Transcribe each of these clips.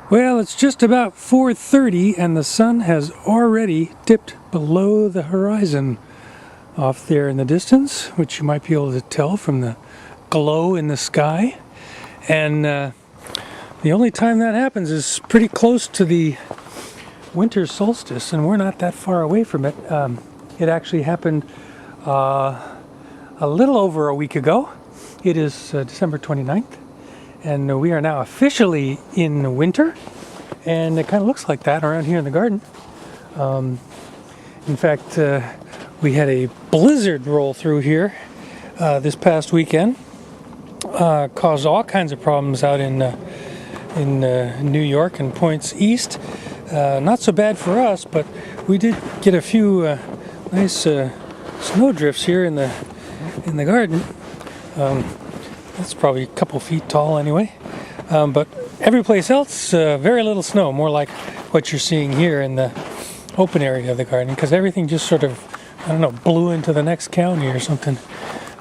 Well, it's just about 4:30 and the sun has already dipped below the horizon off there in the distance, which you might be able to tell from the glow in the sky. And the only time that happens is pretty close to the winter solstice, and we're not that far away from it. It actually happened a little over a week ago. It is December 29th. And we are now officially in winter, and it kind of looks like that around here in the garden. In fact, we had a blizzard roll through here this past weekend, caused all kinds of problems out in New York and points east. Not so bad for us, but we did get a few nice snow drifts here in the garden. It's probably a couple feet tall anyway, but every place else, very little snow, more like what you're seeing here in the open area of the garden, because everything just sort of, I don't know, blew into the next county or something.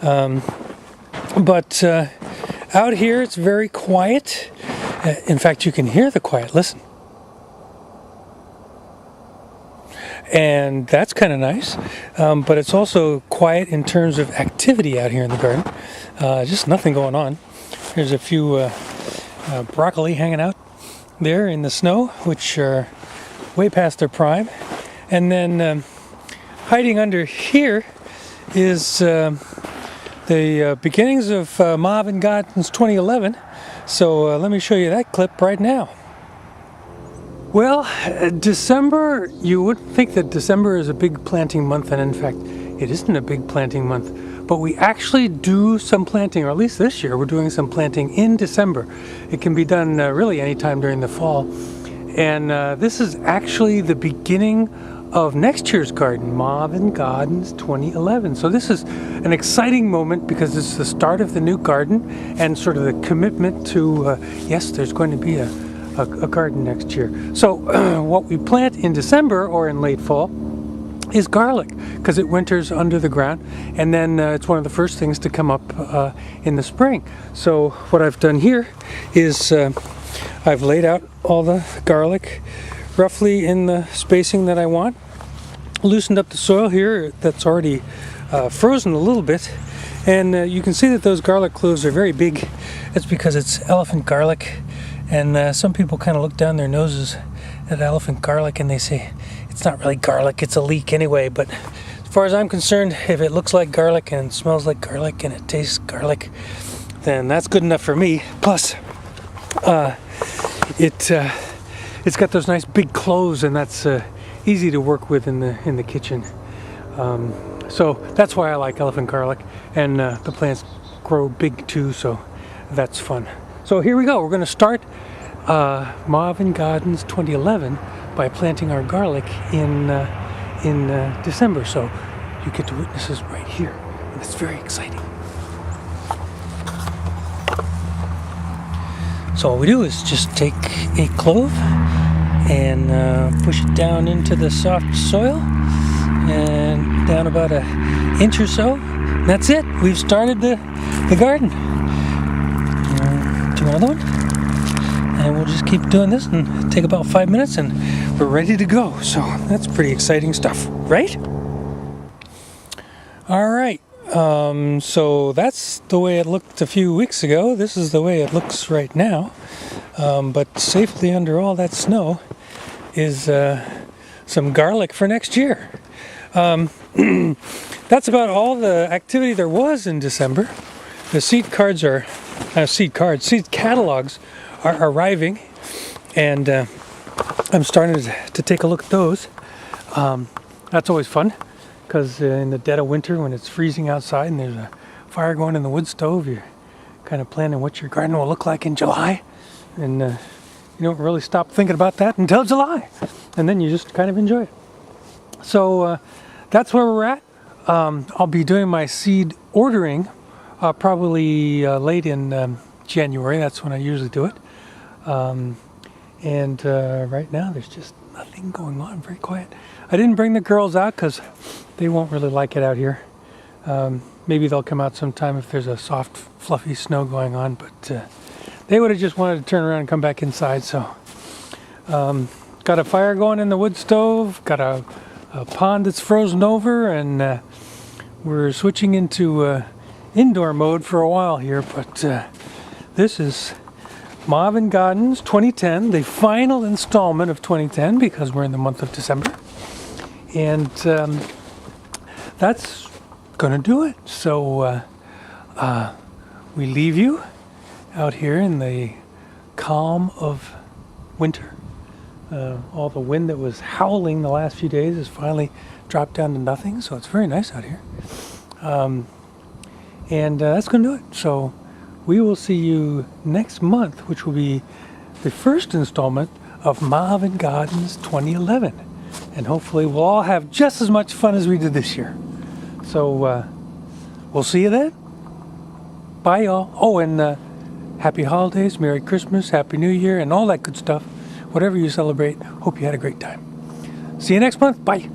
But out here it's very quiet. In fact, you can hear the quiet. Listen. And that's kind of nice, but it's also quiet in terms of activity out here in the garden. Just nothing going on. There's a few broccoli hanging out there in the snow, which are way past their prime. And then hiding under here is the beginnings of Marvin Gardens 2011. So let me show you that clip right now. Well, December, you wouldn't think that December is a big planting month, and in fact, it isn't a big planting month. But we actually do some planting, or at least this year, we're doing some planting in December. It can be done really anytime during the fall. And this is actually the beginning of next year's garden, Marvin Gardens 2011. So this is an exciting moment because it's the start of the new garden and sort of the commitment to, yes, there's going to be a garden next year. So what we plant in December or in late fall is garlic, because it winters under the ground, and then it's one of the first things to come up in the spring. So what I've done here is I've laid out all the garlic roughly in the spacing that I want, loosened up the soil here that's already frozen a little bit, and you can see that those garlic cloves are very big. It's because it's elephant garlic. And some people kind of look down their noses at elephant garlic and they say, it's not really garlic, it's a leek anyway. But as far as I'm concerned, if it looks like garlic and smells like garlic and it tastes garlic, then that's good enough for me. Plus, it's got those nice big cloves, and that's easy to work with in the kitchen. So that's why I like elephant garlic, and the plants grow big too, so that's fun. So here we go. We're going to start Marvin Gardens 2011 by planting our garlic in December. So you get to witness this right here, and it's very exciting. So all we do is just take a clove and push it down into the soft soil and down about an inch or so. And that's it. We've started the garden. Do another one, and we'll just keep doing this and take about 5 minutes and we're ready to go. So that's pretty exciting stuff, right? All right, so that's the way it looked a few weeks ago. This is the way it looks right now, but safely under all that snow is some garlic for next year. That's about all the activity there was in December. The seed catalogs are arriving, and I'm starting to take a look at those. That's always fun, because in the dead of winter, when it's freezing outside and there's a fire going in the wood stove, you're kind of planning what your garden will look like in July, and you don't really stop thinking about that until July, and then you just kind of enjoy it. So that's where we're at. I'll be doing my seed ordering probably late in January. That's when I usually do it. And right now there's just nothing going on. Very quiet. I didn't bring the girls out because they won't really like it out here. Maybe they'll come out sometime if there's a soft, fluffy snow going on, but they would have just wanted to turn around and come back inside. So Got a fire going in the wood stove, got a pond that's frozen over, and we're switching into indoor mode for a while here, but this is Marvin Gardens 2010, the final installment of 2010 because we're in the month of December. And that's going to do it. So we leave you out here in the calm of winter. All the wind that was howling the last few days has finally dropped down to nothing, so it's very nice out here. And that's going to do it. So we will see you next month, which will be the first installment of Marvin Gardens 2011. And hopefully we'll all have just as much fun as we did this year. So we'll see you then. Bye, y'all. Oh, and happy holidays, Merry Christmas, Happy New Year, and all that good stuff. Whatever you celebrate, hope you had a great time. See you next month. Bye.